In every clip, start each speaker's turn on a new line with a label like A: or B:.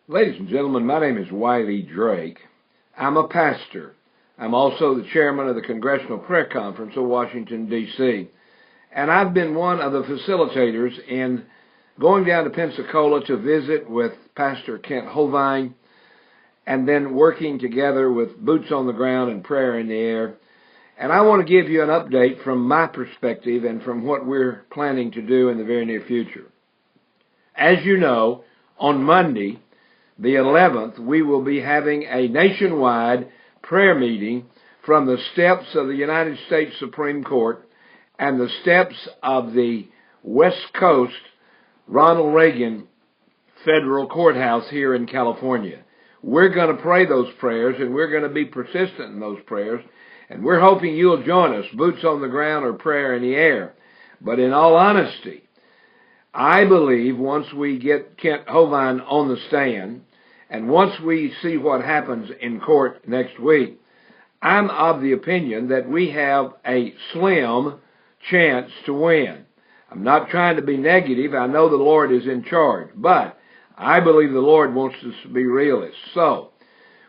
A: Ladies and gentlemen, my name is Wiley Drake. I'm a pastor. I'm also the chairman of the Congressional Prayer Conference of Washington, D.C. And I've been one of the facilitators in going down to Pensacola to visit with Pastor Kent Hovind and then working together with boots on the ground and prayer in the air. And I want to give you an update from my perspective and from what we're planning to do in the very near future. As you know, on Monday, the 11th, we will be having a nationwide prayer meeting from the steps of the United States Supreme Court and the steps of the West Coast Ronald Reagan Federal Courthouse here in California. We're going to pray those prayers, and we're going to be persistent in those prayers, and we're hoping you'll join us, boots on the ground or prayer in the air. But in all honesty, I believe once we get Kent Hovind on the stand, and once we see what happens in court next week, I'm of the opinion that we have a slim chance to win. I'm not trying to be negative. I know the Lord is in charge, but I believe the Lord wants us to be realists. So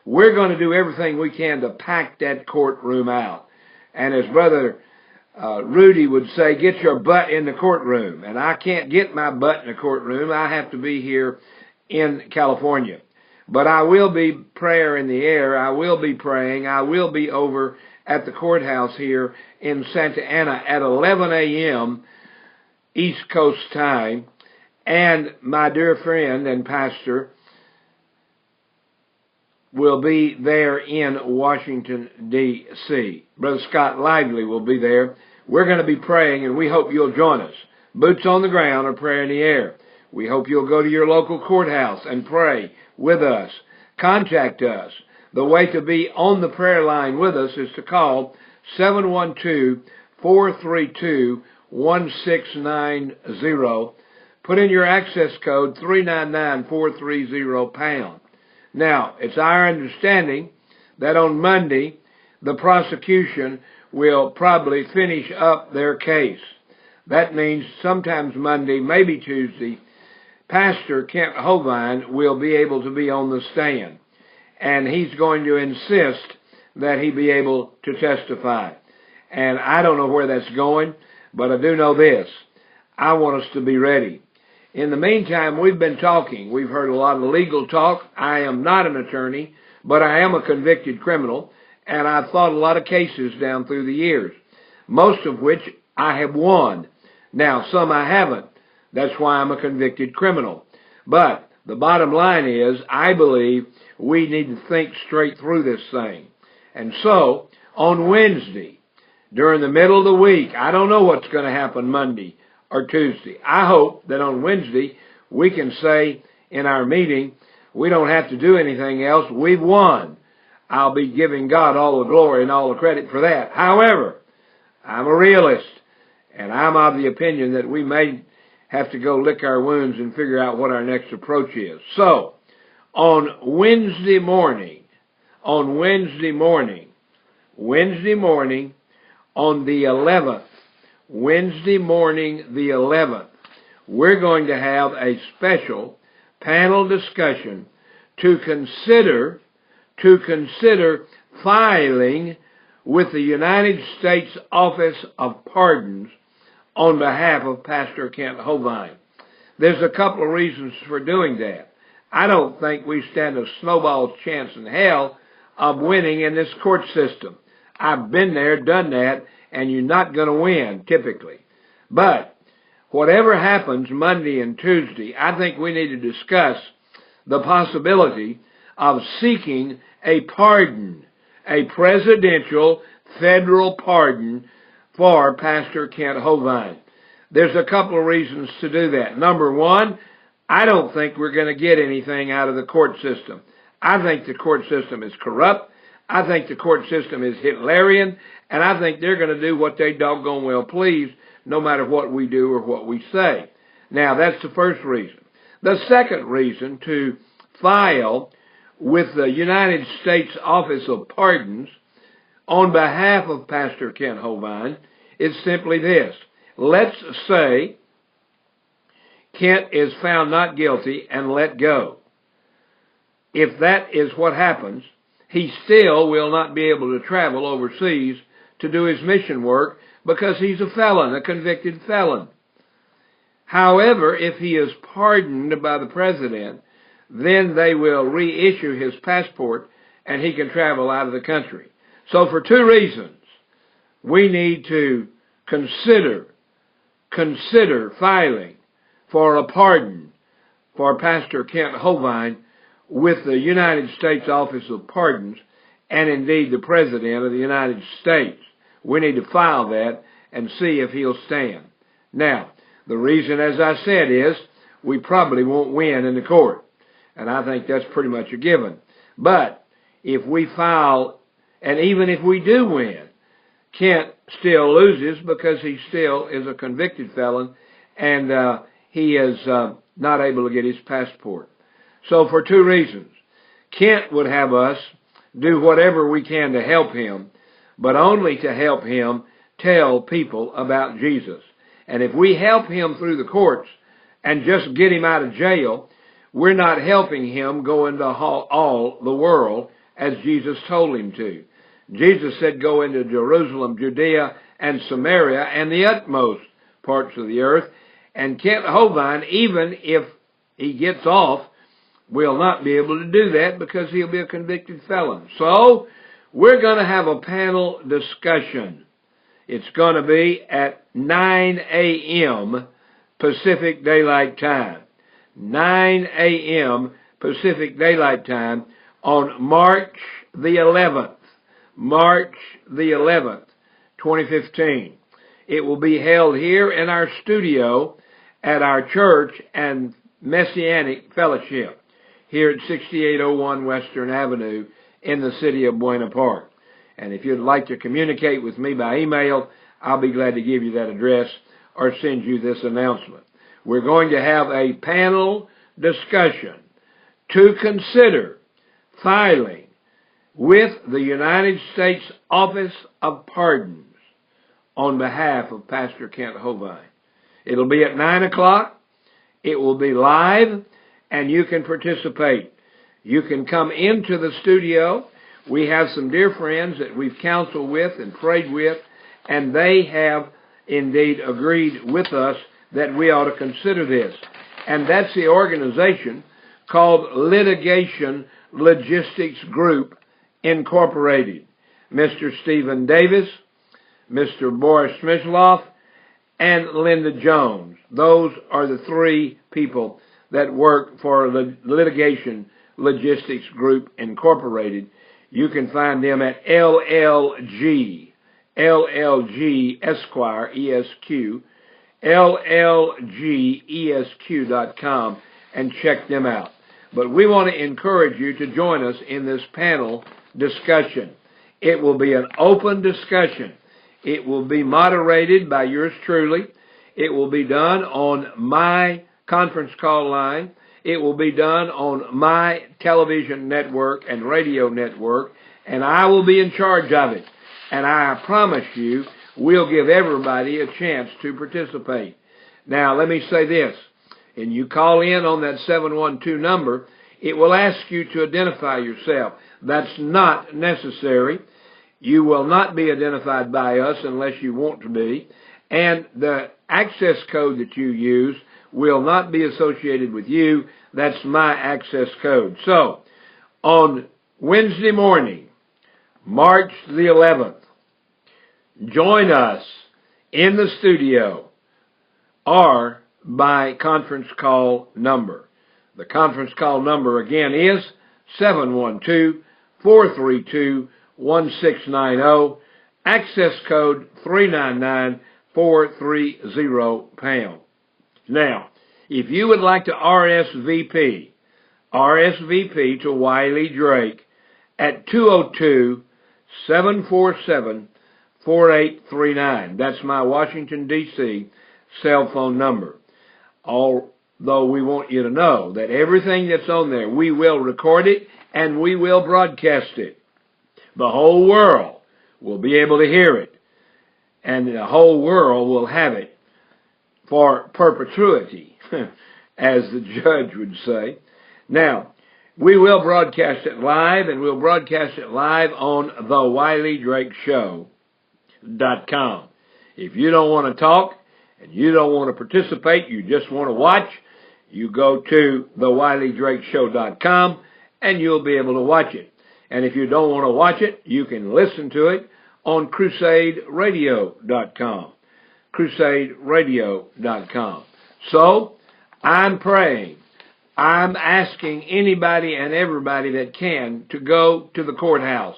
A: we're going to do everything we can to pack that courtroom out. And as Brother Rudy would say, get your butt in the courtroom. And I can't get my butt in the courtroom. I have to be here in California. But I will be prayer in the air. I will be praying. I will be over at the courthouse here in Santa Ana at 11 a.m. East Coast time. And my dear friend and pastor will be there in Washington, D.C. Brother Scott Lively will be there. We're going to be praying, and we hope you'll join us. Boots on the ground or prayer in the air. We hope you'll go to your local courthouse and pray with us. Contact us. The way to be on the prayer line with us is to call 712-432-1690. Put in your access code 399-430#. Now, it's our understanding that on Monday, the prosecution will probably finish up their case. That means sometimes Monday, maybe Tuesday, Pastor Kent Hovind will be able to be on the stand. And he's going to insist that he be able to testify. And I don't know where that's going, but I do know this. I want us to be ready. In the meantime, we've been talking. We've heard a lot of legal talk. I am not an attorney, but I am a convicted criminal, and I've fought a lot of cases down through the years, most of which I have won. Now, some I haven't. That's why I'm a convicted criminal. But the bottom line is, I believe we need to think straight through this thing. And so, on Wednesday, during the middle of the week, I don't know what's going to happen Monday or Tuesday. I hope that on Wednesday we can say in our meeting, we don't have to do anything else. We've won. I'll be giving God all the glory and all the credit for that. However, I'm a realist, and I'm of the opinion that we may have to go lick our wounds and figure out what our next approach is. So, on Wednesday morning, on the 11th, Wednesday morning, the 11th, we're going to have a special panel discussion to consider filing with the United States Office of Pardons on behalf of Pastor Kent Hovind. There's a couple of reasons for doing that. I don't think we stand a snowball's chance in hell of winning in this court system. I've been there, done that, and you're not going to win, typically. But whatever happens Monday and Tuesday, I think we need to discuss the possibility of seeking a pardon, a presidential federal pardon for Pastor Kent Hovind. There's a couple of reasons to do that. Number one, I don't think we're going to get anything out of the court system. I think the court system is corrupt. I think the court system is Hitlerian, and I think they're going to do what they doggone well please, no matter what we do or what we say. Now, that's the first reason. The second reason to file with the United States Office of Pardons on behalf of Pastor Kent Hovind is simply this. Let's say Kent is found not guilty and let go. if that is what happens, he still will not be able to travel overseas to do his mission work because he's a felon, a convicted felon. However, if he is pardoned by the president, then they will reissue his passport and he can travel out of the country. So for two reasons, we need to consider filing for a pardon for Pastor Kent Hovind with the United States Office of Pardons and indeed the President of the United States. We need to file that and see if he'll stand. Now, the reason, as I said, is we probably won't win in the court. And I think that's pretty much a given. But if we file, and even if we do win, Kent still loses because he still is a convicted felon and he is not able to get his passport. So for two reasons, Kent would have us do whatever we can to help him, but only to help him tell people about Jesus. And if we help him through the courts and just get him out of jail, we're not helping him go into all the world as Jesus told him to. Jesus said, go into Jerusalem, Judea, and Samaria, and the utmost parts of the earth. And Kent Hovind, even if he gets off, will not be able to do that because he'll be a convicted felon. So, we're going to have a panel discussion. It's going to be at 9 a.m. Pacific Daylight Time. 9 a.m. Pacific Daylight Time on March the 11th. March the 11th, 2015. It will be held here in our studio at our church and Messianic Fellowship here at 6801 Western Avenue in the city of Buena Park. And if you'd like to communicate with me by email, I'll be glad to give you that address or send you this announcement. We're going to have a panel discussion to consider filing with the United States Office of Pardons on behalf of Pastor Kent Hovind. It'll be at 9 o'clock. It will be live, and you can participate. You can come into the studio. We have some dear friends that we've counseled with and prayed with, and they have indeed agreed with us that we ought to consider this. And that's the organization called Litigation Logistics Group Incorporated. Mr. Stephen Davis, Mr. Boris Smysloff, and Linda Jones. Those are the three people that work for Litigation Logistics Group Incorporated. You can find them at LLG Esquire, ESQ, LLGESQ.com, and check them out. But we want to encourage you to join us in this panel discussion. It will be an open discussion. It will be moderated by yours truly. It will be done on my conference call line. It will be done on my television network and radio network, and I will be in charge of it. And I promise you, we'll give everybody a chance to participate. Now, let me say this. And you call in on that 712 number, it will ask you to identify yourself. That's not necessary. You will not be identified by us unless you want to be. And the access code that you use will not be associated with you. That's my access code. So, on Wednesday morning, March the 11th, join us in the studio or by conference call number. The conference call number again is 712-432-1690, access code 399-430#. Now, if you would like to RSVP to Wiley Drake at 202-747-4839. That's my Washington, D.C. cell phone number. Although we want you to know that everything that's on there, we will record it and we will broadcast it. The whole world will be able to hear it, and the whole world will have it for perpetuity, as the judge would say. Now, We will broadcast it live, and we'll broadcast it live on thewileyDrakeShow.com. If you don't want to talk and you don't want to participate, you just want to watch, you go to thewileyDrakeShow.com and you'll be able to watch it. And if you don't want to watch it, you can listen to it on CrusadeRadio.com. CrusadeRadio.com. So, I'm praying. I'm asking anybody and everybody that can to go to the courthouse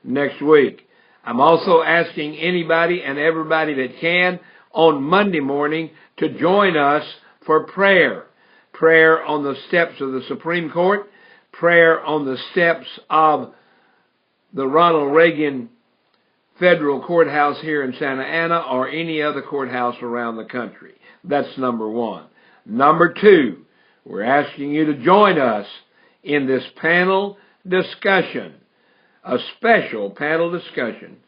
A: next week. I'm also asking anybody and everybody that can on Monday morning to join us for prayer. Prayer on the steps of the Supreme Court, prayer on the steps of the Ronald Reagan Federal Courthouse here in Santa Ana or any other courthouse around the country. That's number one. Number two, we're asking you to join us in this panel discussion, a special panel discussion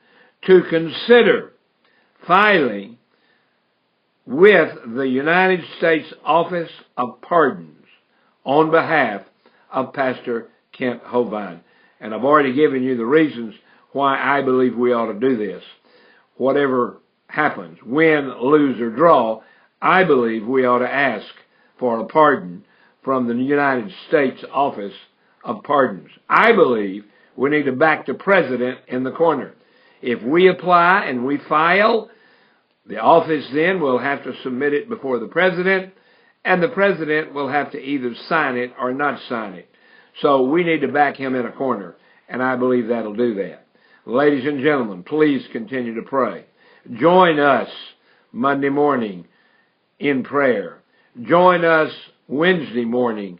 A: to consider filing with the United States Office of Pardons on behalf of Pastor Kent Hovind. And I've already given you the reasons why I believe we ought to do this. Whatever happens, win, lose, or draw, I believe we ought to ask for a pardon from the United States Office of Pardons. I believe we need to back the president in the corner. If we apply and we file, the office then will have to submit it before the president, and the president will have to either sign it or not sign it. So we need to back him in a corner, and I believe that'll do that. Ladies and gentlemen, please continue to pray. Join us Monday morning in prayer. Join us Wednesday morning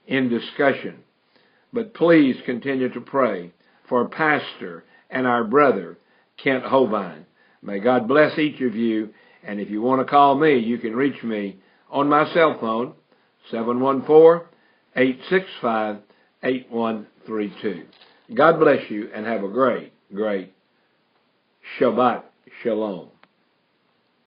A: in discussion. But please continue to pray for Pastor and our brother, Kent Hovind. May God bless each of you. And if you want to call me, you can reach me on my cell phone, 714-865-8132. God bless you and have a great, great Shabbat Shalom.